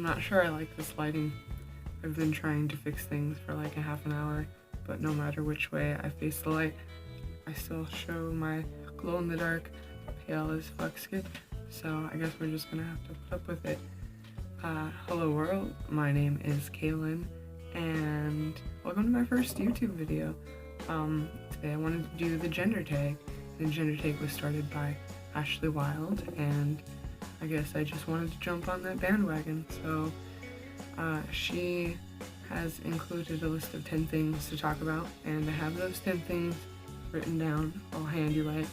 I'm not sure I like this lighting. I've been trying to fix things for like a half an hour, but no matter which way I face the light, I still show my glow-in-the-dark pale as fuck skin, so I guess we're just gonna have to put up with it. Hello world, my name is Kaylin, and welcome to my first YouTube video. Today I wanted to do the gender tag, and the gender tag was started by Ashley Wild, and I guess I just wanted to jump on that bandwagon, so she has included a list of 10 things to talk about, and I have those 10 things written down all handy like,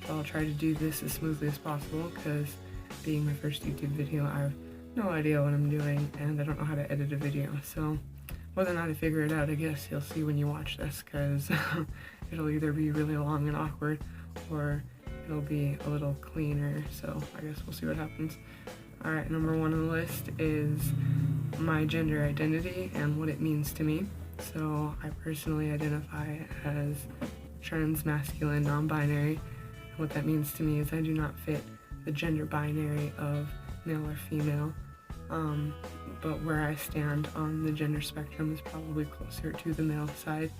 so I'll try to do this as smoothly as possible, because being my first YouTube video, I have no idea what I'm doing, and I don't know how to edit a video, so whether or not I figure it out, I guess you'll see when you watch this, because it'll either be really long and awkward, or it'll be a little cleaner, so I guess we'll see what happens. Alright, number 1 on the list is my gender identity and what it means to me. So I personally identify as trans, masculine, non-binary. And what that means to me is I do not fit the gender binary of male or female, but where I stand on the gender spectrum is probably closer to the male side.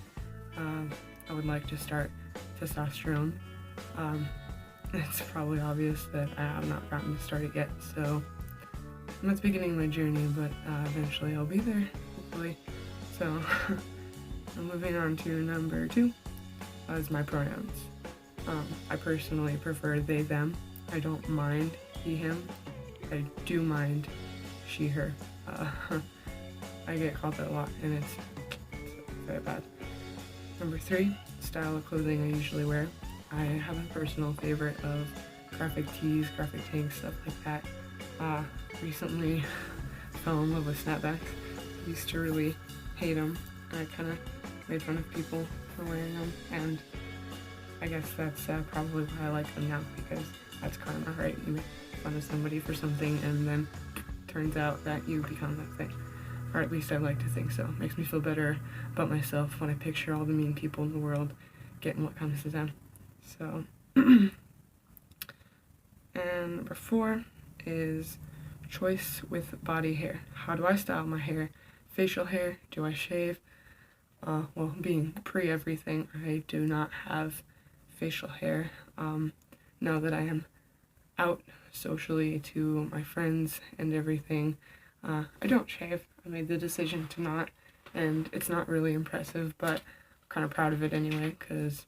I would like to start testosterone. It's probably obvious that I have not gotten to start it yet, so I'm not beginning my journey, but eventually I'll be there, hopefully. So, I'm moving on to number 2, is my pronouns. I personally prefer they, them. I don't mind he, him. I do mind she, her. I get called that a lot, and it's very bad. Number 3, style of clothing I usually wear. I have a personal favorite of graphic tees, graphic tanks, stuff like that. Recently fell in love with snapbacks. Used to really hate them. I kind of made fun of people for wearing them, and I guess that's probably why I like them now, because that's karma, right? You make fun of somebody for something, and then turns out that you become that thing. Or at least I like to think so. Makes me feel better about myself when I picture all the mean people in the world getting what comes to them. So, and number 4 is choice with body hair. How do I style my hair? Facial hair, do I shave? Well, being pre-everything, I do not have facial hair. Now that I am out socially to my friends and everything, I don't shave. I made the decision to not, and it's not really impressive, but I'm kind of proud of it anyway, because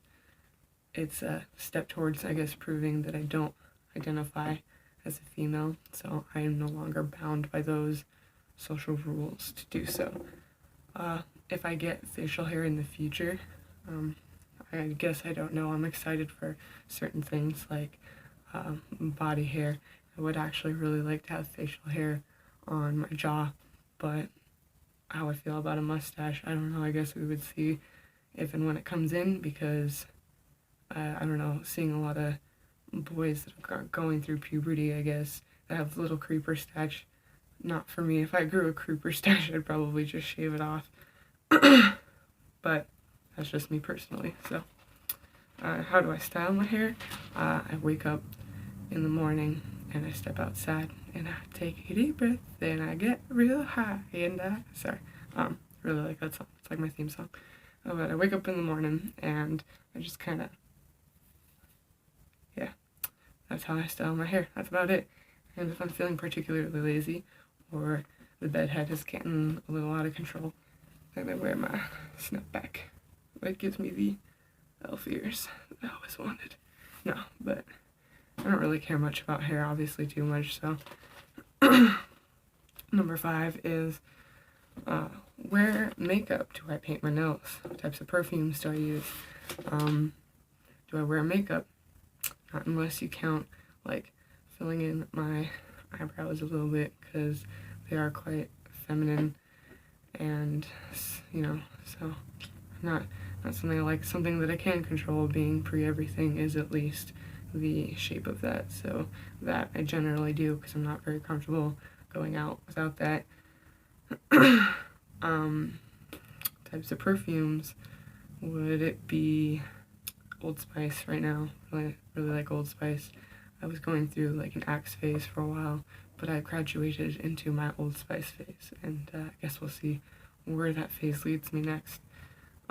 it's a step towards, I guess, proving that I don't identify as a female, so I am no longer bound by those social rules to do so. If I get facial hair in the future, I guess I don't know. I'm excited for certain things like body hair. I would actually really like to have facial hair on my jaw, but how I feel about a mustache, I don't know. I guess we would see if and when it comes in, because I don't know, seeing a lot of boys that are going through puberty, I guess, that have little creeper stash. Not for me. If I grew a creeper stash, I'd probably just shave it off. But that's just me personally. So, how do I style my hair? I wake up in the morning and I step outside and I take a deep breath, then I get real high and really like that song. It's like my theme song. But I wake up in the morning and I just kind of, that's how I style my hair. That's about it. And if I'm feeling particularly lazy, or the bedhead is getting a little out of control, then I wear my snapback. It gives me the elf ears that I always wanted. No, but I don't really care much about hair, obviously too much, so. Number 5 is wear makeup. Do I paint my nails? What types of perfumes do I use? Do I wear makeup? Not unless you count, like, filling in my eyebrows a little bit, because they are quite feminine, and, you know, so not something I like. Something that I can control, being pre-everything, is at least the shape of that, so that I generally do, because I'm not very comfortable going out without that. Types of perfumes, would it be Old Spice right now? Really like Old Spice. I was going through like an Axe phase for a while, but I graduated into my Old Spice phase, and I guess we'll see where that phase leads me next.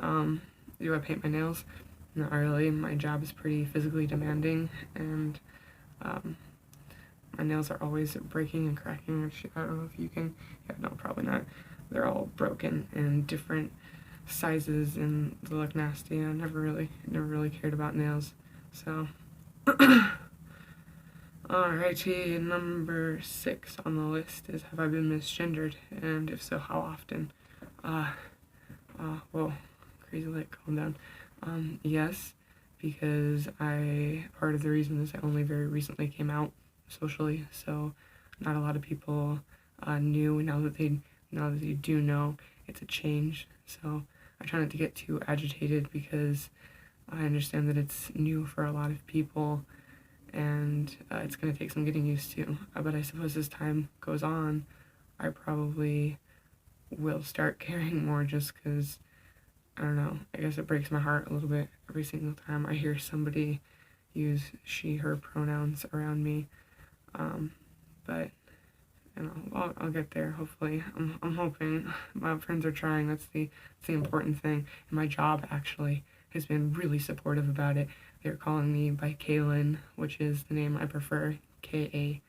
Do I paint my nails? Not really. My job is pretty physically demanding, and my nails are always breaking and cracking and shit. I don't know if you can. Yeah, no, probably not. They're all broken and different sizes, and they look nasty. I never really cared about nails. So, alrighty, number 6 on the list is, have I been misgendered, and if so, how often? Whoa, crazy light, calm down. Yes, because part of the reason is I only very recently came out socially, so not a lot of people knew. Now that they do know, it's a change. So I try not to get too agitated, because I understand that it's new for a lot of people, and it's going to take some getting used to. But I suppose as time goes on, I probably will start caring more, just because, I don't know, I guess it breaks my heart a little bit every single time I hear somebody use she, her pronouns around me. But you know, I'll get there, hopefully. I'm hoping. My friends are trying. That's the important thing. And my job actually has been really supportive about it. They're calling me by Kaylin, which is the name I prefer, Kalen.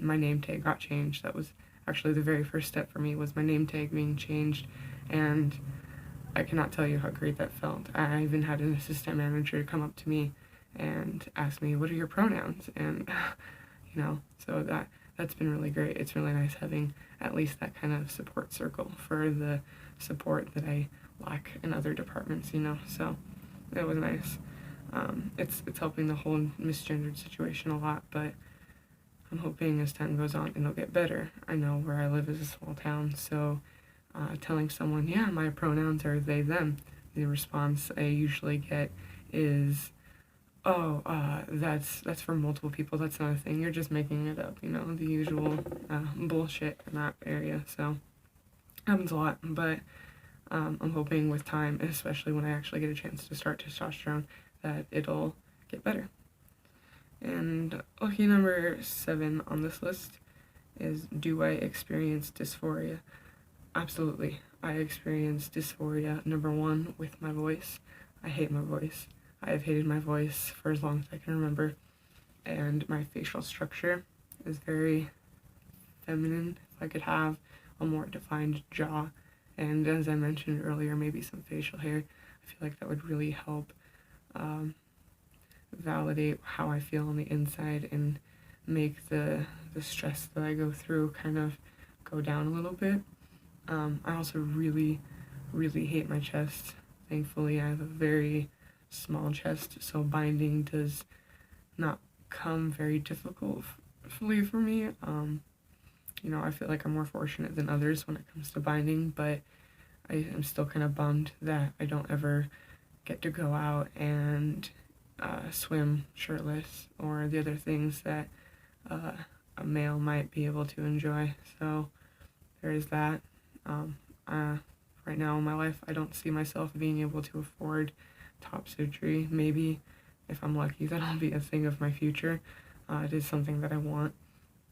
My name tag got changed. That was actually the very first step for me, was my name tag being changed, and I cannot tell you how great that felt. I even had an assistant manager come up to me and ask me, what are your pronouns? And so that's been really great. It's really nice having at least that kind of support circle for the support that I lack in other departments, so it was nice. It's helping the whole misgendered situation a lot, but I'm hoping as time goes on it'll get better. I know where I live is a small town, so telling someone, yeah, my pronouns are they, them, the response I usually get is, oh, that's for multiple people, that's not a thing, you're just making it up, the usual bullshit in that area. So happens a lot, but I'm hoping with time, especially when I actually get a chance to start testosterone, that it'll get better. And lucky number 7 on this list is, do I experience dysphoria? Absolutely. I experience dysphoria, number 1, with my voice. I hate my voice. I have hated my voice for as long as I can remember, and my facial structure is very feminine. If I could have a more defined jaw, and as I mentioned earlier, maybe some facial hair, I feel like that would really help validate how I feel on the inside and make the stress that I go through kind of go down a little bit. I also really hate my chest. Thankfully, I have a very small chest, so binding does not come very difficultly for me. I feel like I'm more fortunate than others when it comes to binding, but I am still kind of bummed that I don't ever get to go out and swim shirtless, or the other things that a male might be able to enjoy. So there is that. Right now in my life, I don't see myself being able to afford top surgery. Maybe if I'm lucky, that'll be a thing of my future. It is something that I want,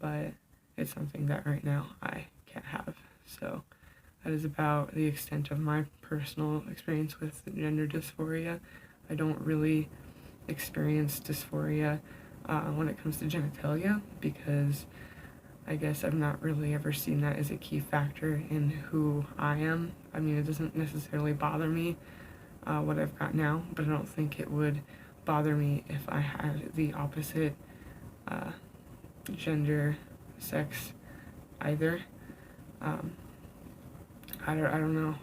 but it's something that right now I can't have. So that is about the extent of my personal experience with gender dysphoria. I don't really experience dysphoria when it comes to genitalia, because I guess I've not really ever seen that as a key factor in who I am. I mean, it doesn't necessarily bother me what I've got now, but I don't think it would bother me if I had the opposite gender, sex, either. I don't know.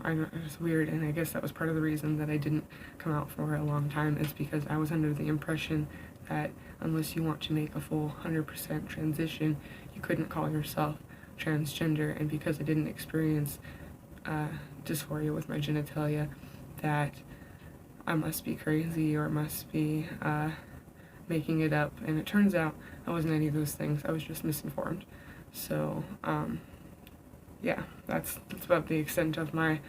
It's weird, and I guess that was part of the reason that I didn't come out for a long time, is because I was under the impression that unless you want to make a full 100% transition, you couldn't call yourself transgender. And because I didn't experience dysphoria with my genitalia, that I must be crazy or must be making it up. And it turns out I wasn't any of those things. I was just misinformed. So yeah, that's about the extent of my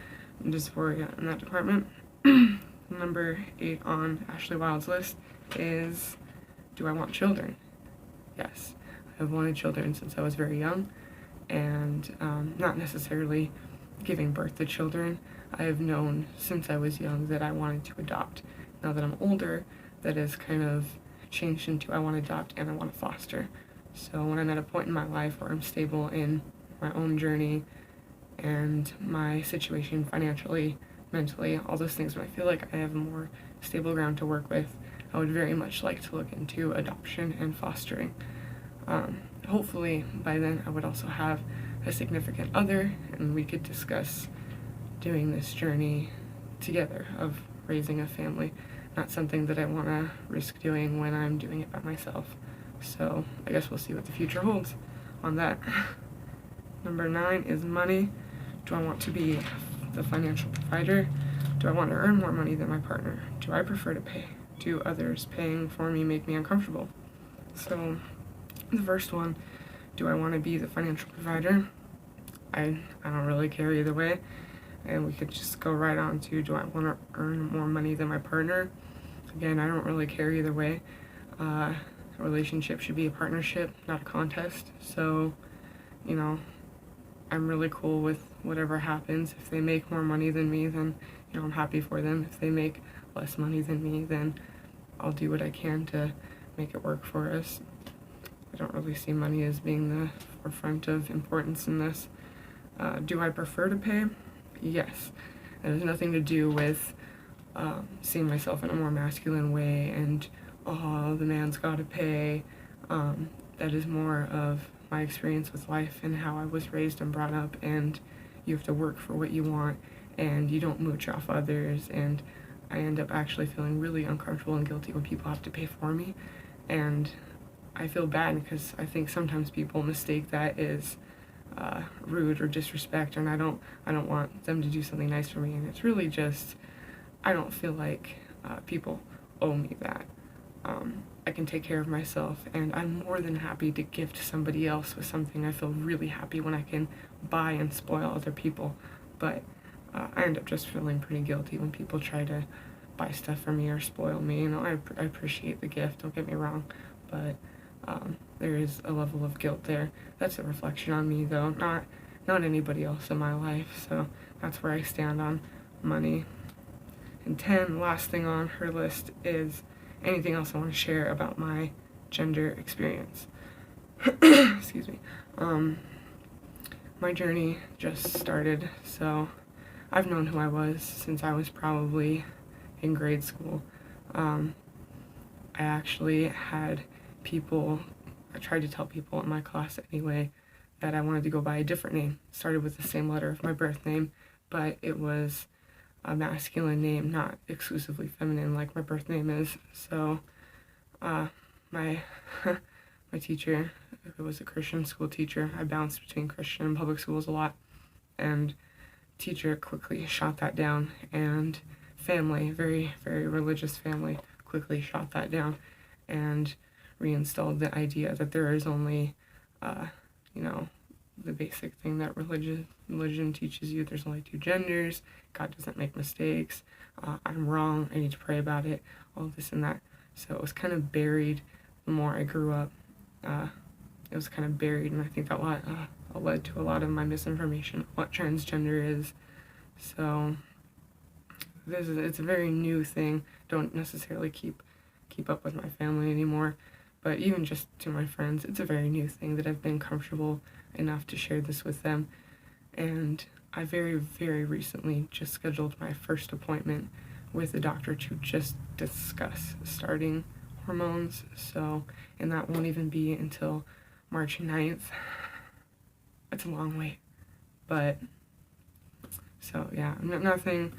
dysphoria in that department. Number 8 on Ashley Wild's list is, do I want children? Yes. have wanted children since I was very young, and not necessarily giving birth to children. I have known since I was young that I wanted to adopt. Now that I'm older, that has kind of changed into I want to adopt and I want to foster. So when I'm at a point in my life where I'm stable in my own journey and my situation financially, mentally, all those things, when I feel like I have more stable ground to work with, I would very much like to look into adoption and fostering. Hopefully by then I would also have a significant other and we could discuss doing this journey together of raising a family. Not something that I want to risk doing when I'm doing it by myself. So I guess we'll see what the future holds on that. Number 9 is money. Do I want to be the financial provider? Do I want to earn more money than my partner? Do I prefer to pay? Do others paying for me make me uncomfortable? So the first one, do I want to be the financial provider? I don't really care either way. And we could just go right on to, do I want to earn more money than my partner? Again, I don't really care either way. A relationship should be a partnership, not a contest. So, you know, I'm really cool with whatever happens. If they make more money than me, then, you know, I'm happy for them. If they make less money than me, then I'll do what I can to make it work for us. I don't really see money as being the forefront of importance in this. Do I prefer to pay? Yes. It has nothing to do with seeing myself in a more masculine way and, oh, the man's gotta pay. That is more of my experience with life and how I was raised and brought up, and you have to work for what you want and you don't mooch off others, and I end up actually feeling really uncomfortable and guilty when people have to pay for me, and I feel bad because I think sometimes people mistake that as rude or disrespect, and I don't want them to do something nice for me, and it's really just I don't feel like people owe me that. I can take care of myself, and I'm more than happy to gift somebody else with something. I feel really happy when I can buy and spoil other people, but I end up just feeling pretty guilty when people try to buy stuff for me or spoil me. You know, I appreciate the gift, don't get me wrong, but there is a level of guilt there. That's a reflection on me, though, not anybody else in my life, so that's where I stand on money. And 10, last thing on her list, is anything else I want to share about my gender experience. Excuse me. My journey just started, so I've known who I was since I was probably in grade school. I actually had I tried to tell people in my class anyway that I wanted to go by a different name. It started with the same letter of my birth name, but it was a masculine name, not exclusively feminine like my birth name is. So my teacher, it was a Christian school teacher. I bounced between Christian and public schools a lot, and teacher quickly shot that down, and family, very, very religious family, quickly shot that down and reinstalled the idea that there is only, the basic thing that religion teaches you. There's only 2 genders. God doesn't make mistakes. I'm wrong. I need to pray about it. All this and that. So it was kind of buried. The more I grew up, it was kind of buried, and I think that led to a lot of my misinformation of what transgender is. So it's a very new thing. Don't necessarily keep up with my family anymore, but even just to my friends, it's a very new thing that I've been comfortable enough to share this with them. And I very, very recently just scheduled my first appointment with a doctor to just discuss starting hormones. So, and that won't even be until March 9th. It's a long wait, but so yeah, nothing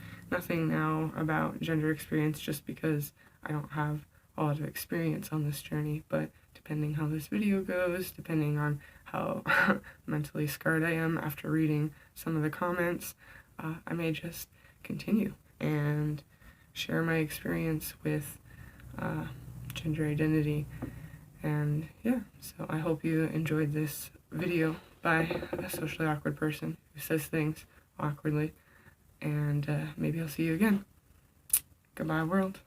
now about gender experience, just because I don't have a lot of experience on this journey, but depending how this video goes, depending on how mentally scarred I am after reading some of the comments, I may just continue and share my experience with gender identity. And yeah, so I hope you enjoyed this video by a socially awkward person who says things awkwardly, and maybe I'll see you again. Goodbye, world.